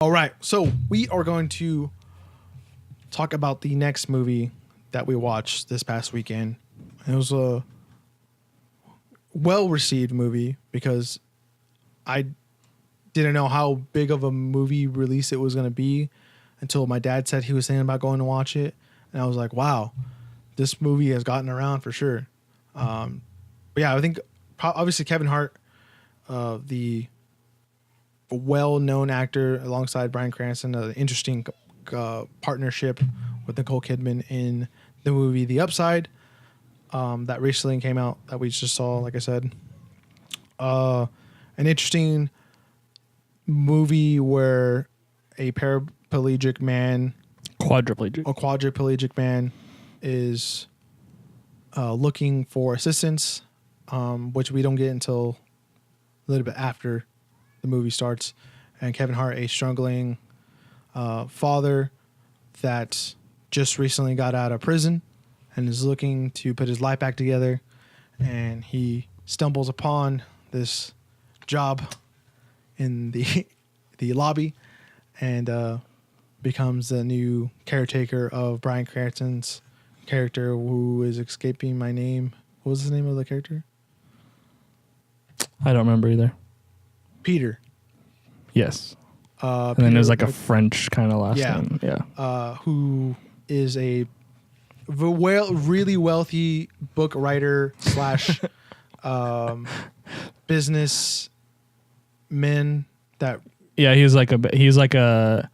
All right, so we are going to talk about the next movie that we watched this past weekend. It was a well-received movie because I didn't know how big of a movie release it was going to be until my dad said he was thinking about going to watch it, and I was like, "Wow, this movie has gotten around for sure." But yeah, I think obviously Kevin Hart, the well-known actor alongside Bryan Cranston, an interesting partnership with Nicole Kidman in the movie The Upside that recently came out that we just saw. Like I said, an interesting movie where a quadriplegic man is looking for assistance, which we don't get until a little bit after the movie starts. And Kevin Hart, a struggling father that just recently got out of prison and is looking to put his life back together, and he stumbles upon this job in the lobby and becomes the new caretaker of Bryan Cranston's character, who is escaping my name. What was the name of the character? I don't remember either. Peter. Yes. And Peter, then there's like a French kind of last name. Yeah. Who is a really wealthy book writer slash business man that. Yeah, he's like a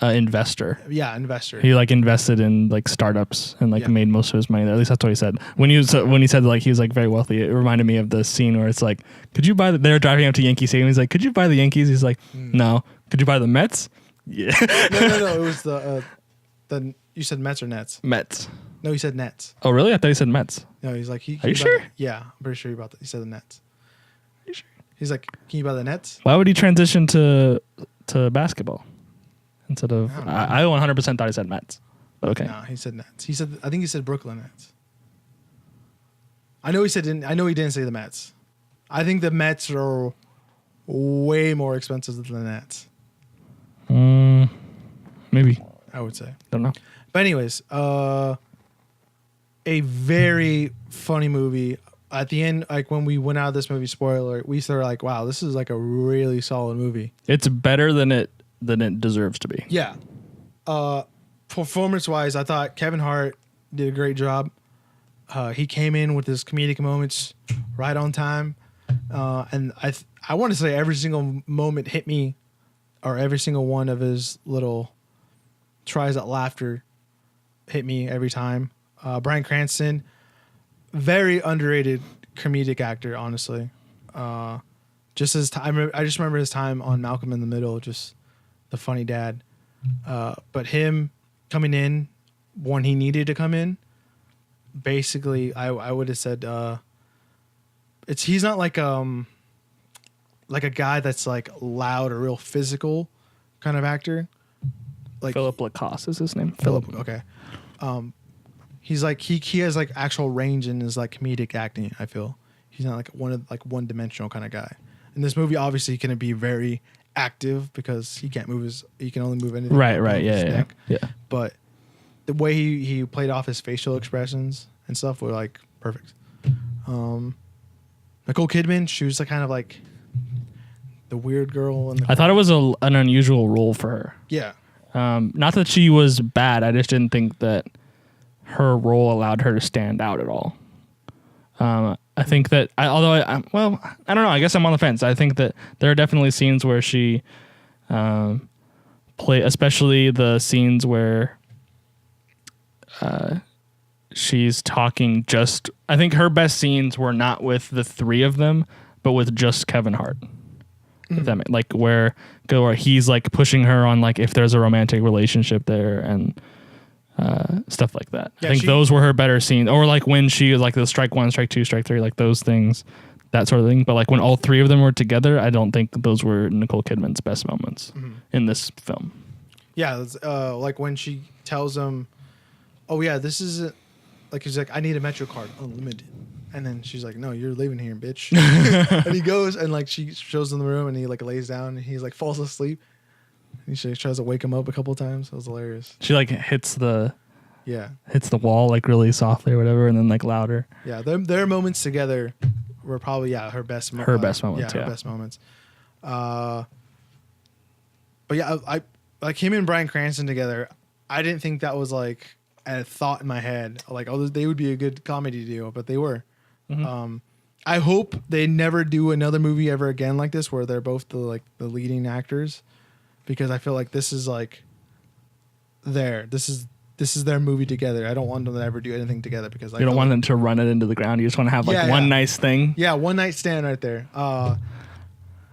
investor. Yeah, investor. He like invested in like startups and like made most of his money there. At least that's what he said. When he said like he was like very wealthy, it reminded me of the scene where it's like, could you buy they're driving up to Yankee Stadium. He's like, could you buy the Yankees? He's like, no. Could you buy the Mets? Yeah. No. It was the you said Mets or Nets? Mets. No, he said Nets. Oh really? I thought he said Mets. No, he's like Are you sure? Yeah, I'm pretty sure about that. He said the Nets. Are you sure? He's like, can you buy the Nets? Why would he transition to basketball instead of? I 100% thought he said Mets. But okay. No, he said Nets. I think he said Brooklyn Nets. I know he didn't say the Mets. I think the Mets are way more expensive than the Nets. Maybe. I would say. Don't know. But anyways, a very funny movie. At the end, like when we went out of this movie, spoiler, we started like, wow, this is like a really solid movie. It's better than it deserves to be. Yeah. Performance wise, I thought Kevin Hart did a great job. He came in with his comedic moments right on time. And I want to say every single moment hit me, or every single one of his little tries at laughter hit me every time. Bryan Cranston, very underrated comedic actor, honestly. Just his time, I just remember his time on Malcolm in the Middle, just the funny dad. But him coming in when he needed to come in, basically, I would have said he's not like a guy that's like loud or real physical kind of actor. Like Philip Lacoste is his name. Philip. Okay. He's like he has like actual range in his like comedic acting. I feel he's not like one dimensional kind of guy. In this movie, obviously, he can be very active because he can't move he can only move anything. Right. Yeah. But the way he played off his facial expressions and stuff were like perfect. Nicole Kidman, she was like kind of like the weird girl. I thought it was an unusual role for her. Yeah. Not that she was bad. I just didn't think that her role allowed her to stand out at all. I think that, I don't know. I guess I'm on the fence. I think that there are definitely scenes where she especially the scenes where she's talking just. I think her best scenes were not with the three of them, but with just Kevin Hart. Like where he's like pushing her on like if there's a romantic relationship there and stuff like that. Yeah, I think those were her better scenes, or like when she was like the strike one, strike two, strike three, like those things, that sort of thing. But like when all three of them were together, I don't think those were Nicole Kidman's best moments in this film. Yeah, like when she tells him, "Oh yeah, this is like," he's like, "I need a Metro card, unlimited." And then she's like, "No, you're leaving here, bitch." And he goes and like she shows him the room and he like lays down and he's like falls asleep. She tries to wake him up a couple times. That was hilarious. She like hits the Yeah. wall like really softly or whatever, and then like louder. Yeah. Their moments together were probably her best. Her best moments. Her best moments. But yeah, I like him and Bryan Cranston together. I didn't think that was like a thought in my head. Like, oh, they would be a good comedy duo, but they were. Mm-hmm. I hope they never do another movie ever again like this, where they're both the leading actors, because I feel like this is like this is their movie together. I don't want them to ever do anything together because you don't want them to run it into the ground. You just want to have like one nice thing. Yeah, one night stand right there.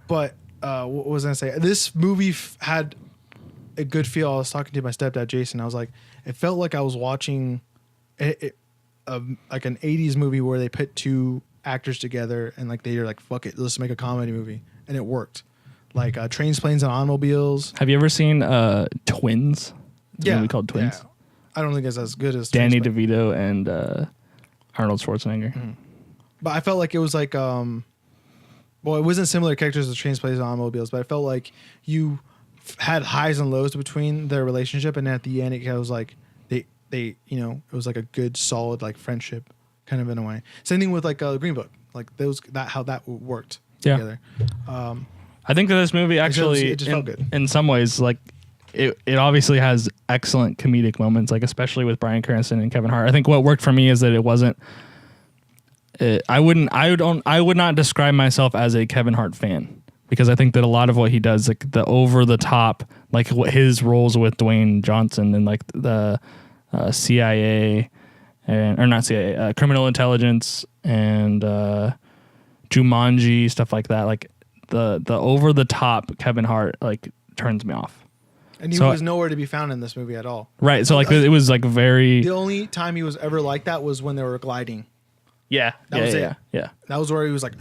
But what was I gonna say? This movie had a good feel. I was talking to my stepdad Jason. I was like, it felt like I was watching like an '80s movie where they put two actors together and like they're like, fuck it, let's make a comedy movie, and it worked. Like Trains, Planes, and Automobiles. Have you ever seen Twins? It's a movie called Twins. Yeah. I don't think it's as good as Danny DeVito and Arnold Schwarzenegger. Mm. But I felt like it was like well, it wasn't similar characters as Trains, Planes, and Automobiles, but I felt like you had highs and lows between their relationship, and at the end it was like they it was like a good solid like friendship kind of in a way. Same thing with like Green Book, like how that worked together. I think that this movie actually it just felt good. In some ways, like it obviously has excellent comedic moments, like especially with Bryan Cranston and Kevin Hart. I think what worked for me is that it wasn't. I would not describe myself as a Kevin Hart fan, because I think that a lot of what he does, like the over the top, like what his roles with Dwayne Johnson and like the CIA or not CIA, criminal intelligence and Jumanji, stuff like that. Like the over the top Kevin Hart like turns me off. And he was nowhere to be found in this movie at all. Right. So like it was like very. The only time he was ever like that was when they were gliding. Yeah. That was it. Yeah. That was where he was like,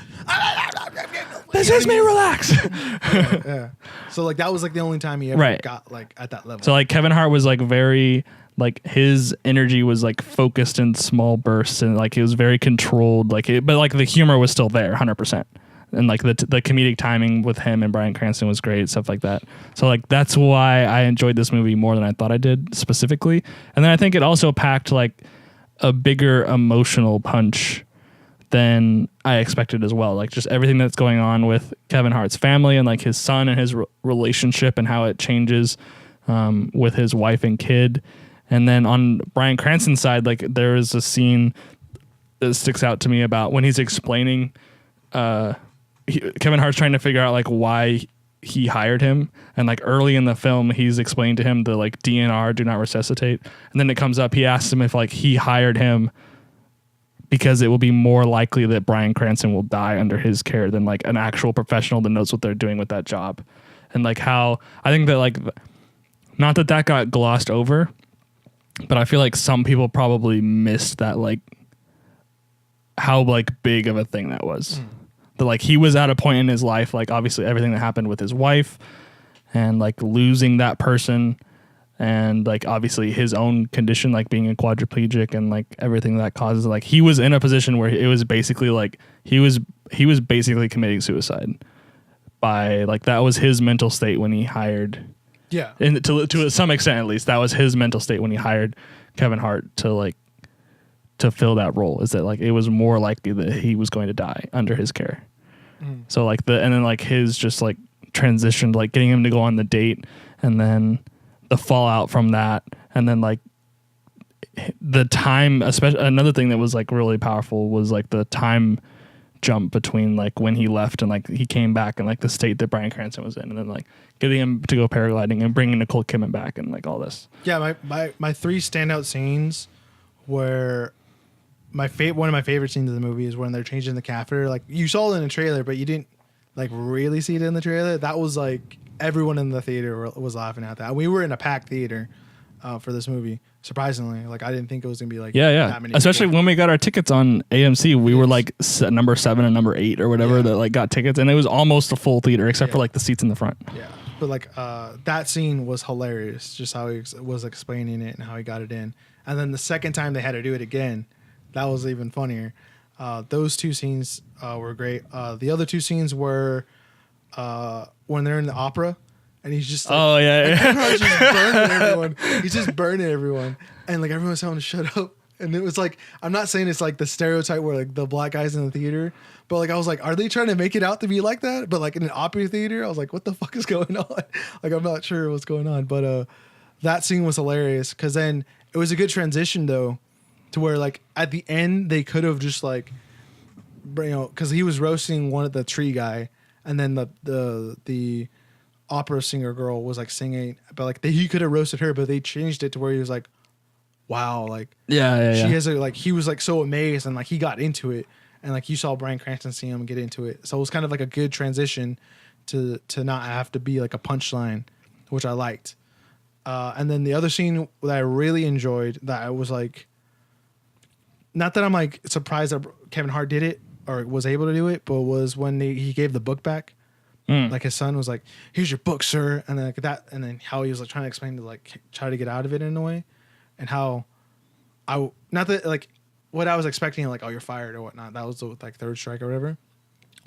this is me, relax. Yeah. So like that was like the only time he ever got like at that level. So like Kevin Hart was like very like his energy was like focused in small bursts, and like it was very controlled, like but like the humor was still there 100%. And like the comedic timing with him and Bryan Cranston was great, stuff like that. So like that's why I enjoyed this movie more than I thought I did specifically. And then I think it also packed like a bigger emotional punch than I expected as well. Like just everything that's going on with Kevin Hart's family and like his son and his relationship and how it changes with his wife and kid. And then on Bryan Cranston's side, like there is a scene that sticks out to me about when he's explaining Kevin Hart's trying to figure out like why he hired him, and like early in the film he's explained to him the like DNR, do not resuscitate, and then it comes up, he asks him if like he hired him because it will be more likely that Bryan Cranston will die under his care than like an actual professional that knows what they're doing with that job. And like how I think that like not that got glossed over, but I feel like some people probably missed that, like how like big of a thing that was. That like he was at a point in his life, like obviously everything that happened with his wife and like losing that person, and like obviously his own condition, like being a quadriplegic and like everything that causes, like he was in a position where it was basically like he was basically committing suicide by like that was his mental state when he hired. Yeah. And to some extent at least, that was his mental state when he hired Kevin Hart to fill that role, is that like it was more likely that he was going to die under his care. So like and then like his just like transition, like getting him to go on the date, and then the fallout from that, and then like the time, especially another thing that was like really powerful was like the time jump between like when he left and like he came back and like the state that Bryan Cranston was in, and then like getting him to go paragliding and bringing Nicole Kidman back and like all this. Yeah, my three standout scenes were one of my favorite scenes of the movie is when they're changing the catheter. Like you saw it in the trailer, but you didn't like really see it in the trailer. That was like everyone in the theater was laughing at that. We were in a packed theater for this movie. Surprisingly, like I didn't think it was gonna be like that many especially people. when we got our tickets on AMC, we were like number 7 and number 8 or whatever that like got tickets, and it was almost a full theater except for like the seats in the front. Yeah, but like that scene was hilarious, just how he was explaining it and how he got it in. And then the second time they had to do it again, that was even funnier. Those two scenes were great. The other two scenes were when they're in the opera and he's just like, Oh yeah, Kevin yeah. Hart's just burning everyone. He's just burning everyone, and like everyone's telling him to shut up. And it was like, I'm not saying it's like the stereotype where like the black guys in the theater, but like I was like, are they trying to make it out to be like that? But like in an opera theater, I was like, what the fuck is going on? Like I'm not sure what's going on. But that scene was hilarious because then it was a good transition though, to where like at the end they could have just like, you know, because he was roasting one of the tree guy, and then the opera singer girl was like singing, but like he could have roasted her, but they changed it to where he was like, wow, like Yeah. she has a, like he was like so amazed and like he got into it, and like you saw Bryan Cranston see him get into it, so it was kind of like a good transition to not have to be like a punchline, which I liked. And then the other scene that I really enjoyed, that I was like, not that I'm like surprised that Kevin Hart did it or was able to do it, but was when he gave the book back. Like his son was like, "Here's your book, sir," and then like that, and then how he was like trying to explain to like try to get out of it in a way, and how not that like what I was expecting, like, oh, you're fired or whatnot. That was the like third strike or whatever.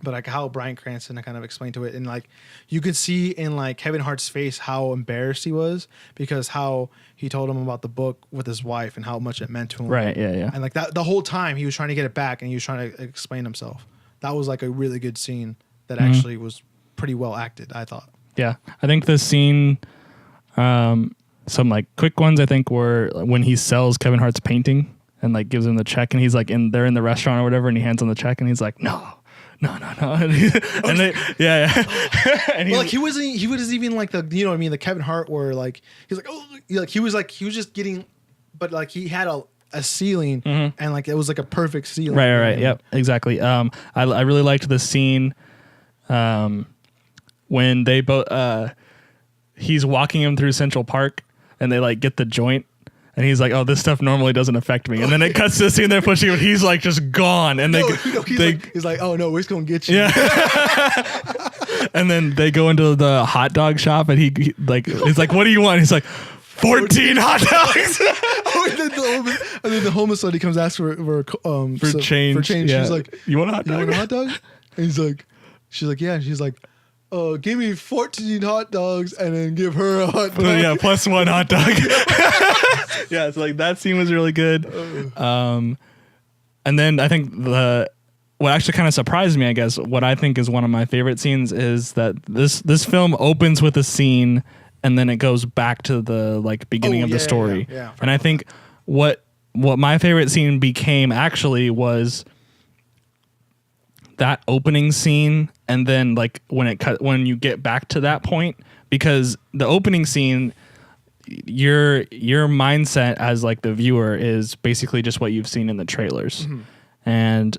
But like how Bryan Cranston kind of explained to it, and like you could see in like Kevin Hart's face how embarrassed he was because how he told him about the book with his wife and how much it meant to him. Right. Yeah. And like that the whole time he was trying to get it back and he was trying to explain himself. That was like a really good scene that actually was pretty well acted, I thought. Yeah. I think the scene, some like quick ones I think were when he sells Kevin Hart's painting and like gives him the check, and he's like they're in the restaurant or whatever, and he hands him the check and he's like, no. And they, yeah. And well, like he wasn't even like the, you know what I mean, the Kevin Hart where like he's like, oh, like he was just getting, but like he had a ceiling and like it was like a perfect ceiling. Right. Yep. Exactly. I really liked the scene when they both he's walking him through Central Park and they like get the joint. And he's like, "Oh, this stuff normally doesn't affect me." And then it cuts to the scene they're pushing him. He's like just gone. And he's like, "Oh no, we're just gonna get you." Yeah. And then they go into the hot dog shop, and he's like, "What do you want?" He's like, 14 hot dogs. And then the homeless lady comes ask for change. For change, Yeah. She's like, "You want a hot dog?" You want a hot dog? And she's like, yeah. And she's like, give me 14 hot dogs and then give her a hot dog. Yeah, plus one hot dog. Yeah, it's like that scene was really good. And then I think what actually kind of surprised me, I guess, what I think is one of my favorite scenes is that this film opens with a scene and then it goes back to the like beginning of the story. Yeah. And I think what my favorite scene became actually was that opening scene, and then like when you get back to that point, because the opening scene, your mindset as like the viewer is basically just what you've seen in the trailers. And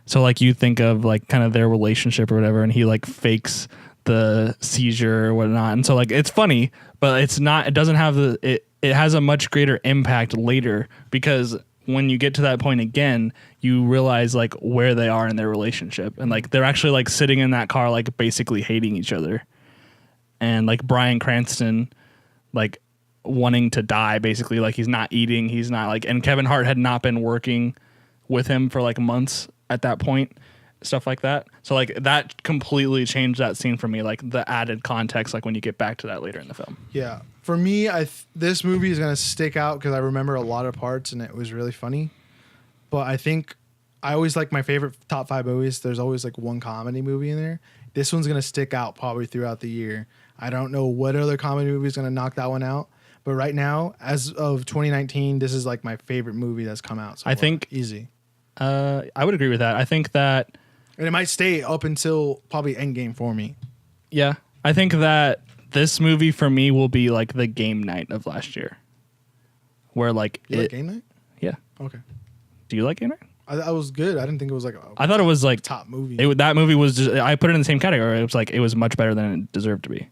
so like you think of like kind of their relationship or whatever, and he like fakes the seizure or whatnot, and so like it's funny, but it doesn't have it has a much greater impact later, because when you get to that point again, you realize like where they are in their relationship, and like they're actually like sitting in that car like basically hating each other, and like Bryan Cranston like wanting to die basically, like he's not eating, he's not like, and Kevin Hart had not been working with him for like months at that point, stuff like that. So like that completely changed that scene for me, like the added context, like when you get back to that later in the film. Yeah. For me, this movie is going to stick out because I remember a lot of parts and it was really funny. But I think I always like my favorite top 5 movies. There's always like one comedy movie in there. This one's going to stick out probably throughout the year. I don't know what other comedy movie is going to knock that one out. But right now, as of 2019, this is like my favorite movie that's come out. So I think easy. I would agree with that. I think that, and it might stay up until probably Endgame for me. Yeah, I think that this movie for me will be like the game night of last year, where like like game night. Yeah. Okay. Do you like game night? I was good. I didn't think it was like I thought it was like top movie. That movie was just, I put it in the same category. It was like it was much better than it deserved to be.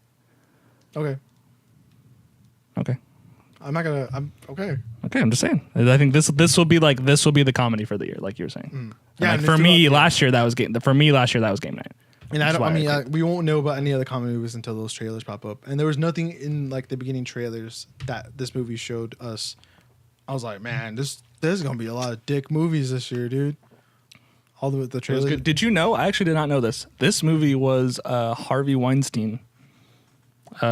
Okay. I'm not gonna. I'm okay. Okay, I'm just saying. I think this will be the comedy for the year, like you were saying. Yeah. Like for me, last year that was game. For me, last year that was game night. And we won't know about any other comedy movies until those trailers pop up. And there was nothing in like the beginning trailers that this movie showed us. I was like, man, there's gonna be a lot of dick movies this year, dude. All the trailers. Did you know? I actually did not know this. This movie was Harvey Weinstein.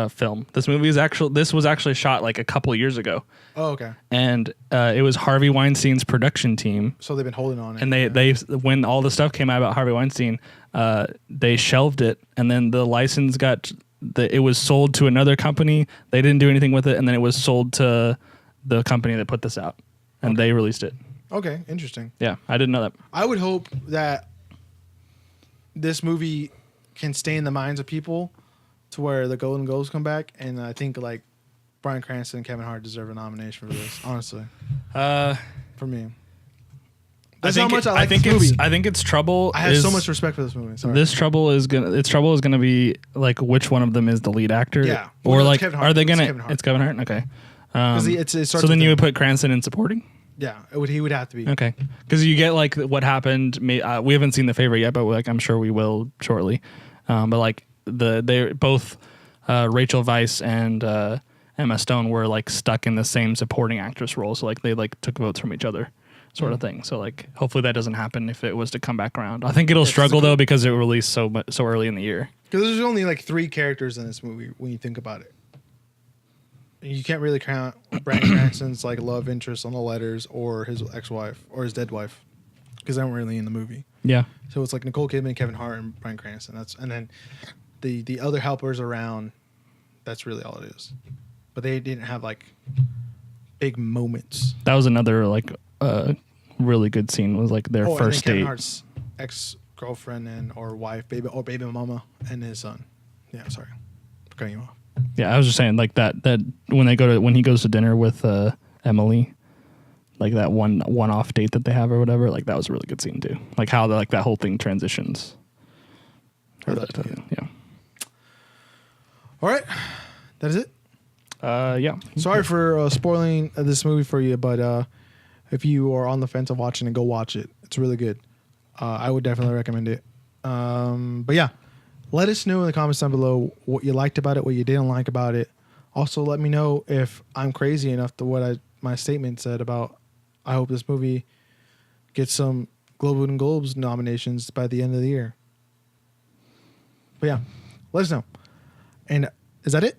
film. This was actually shot like a couple years ago, Oh, okay. and it was Harvey Weinstein's production team. So they've been holding on it. And they when all the stuff came out about Harvey Weinstein, they shelved it, and then the license it was sold to another company. They didn't do anything with it, and then it was sold to the company that put this out, and they released it. Okay, interesting. Yeah, I didn't know that. I would hope that this movie can stay in the minds of people to where the Golden Globes come back, and I think like Bryan Cranston and Kevin Hart deserve a nomination for this. Honestly, for me. That's how much I like this movie. I think its trouble. I have so much respect for this movie. Sorry. Its trouble is gonna be like which one of them is the lead actor. Yeah. Or Well, like, Kevin Hart. are they gonna? It's Kevin Hart. It's Kevin Hart. Okay. It starts So then with you him. would put Cranston in supporting. Yeah, he would have to be. Okay. Because you get like what happened. We haven't seen The Favorite yet, but like I'm sure we will shortly. But like they both Rachel Weisz and Emma Stone were like stuck in the same supporting actress role. So like they like took votes from each other. Sort of thing. So like, hopefully that doesn't happen if it was to come back around. I think it'll struggle though because it released so early in the year. Because there's only like 3 characters in this movie when you think about it. You can't really count Bryan Cranston's like love interest on the letters or his ex-wife or his dead wife because they weren't really in the movie. Yeah. So it's like Nicole Kidman, Kevin Hart, and Bryan Cranston. And then the other helpers around. That's really all it is. But they didn't have like big moments. That was another like. Really good scene was like their first Kevin date. Hart's ex-girlfriend or wife, baby mama, and his son. Yeah, sorry, for cutting you off. Yeah, I was just saying like that when he goes to dinner with Emily, like that one-off date that they have or whatever, like that was a really good scene too. Like how that whole thing transitions. Yeah. All right, that is it. Yeah. Sorry for spoiling this movie for you, but. If you are on the fence of watching it, go watch it. It's really good. I would definitely recommend it. But yeah, let us know in the comments down below what you liked about it, what you didn't like about it. Also, let me know if I'm crazy enough to what my statement said about I hope this movie gets some Golden Globes nominations by the end of the year. But yeah, let us know. And is that it?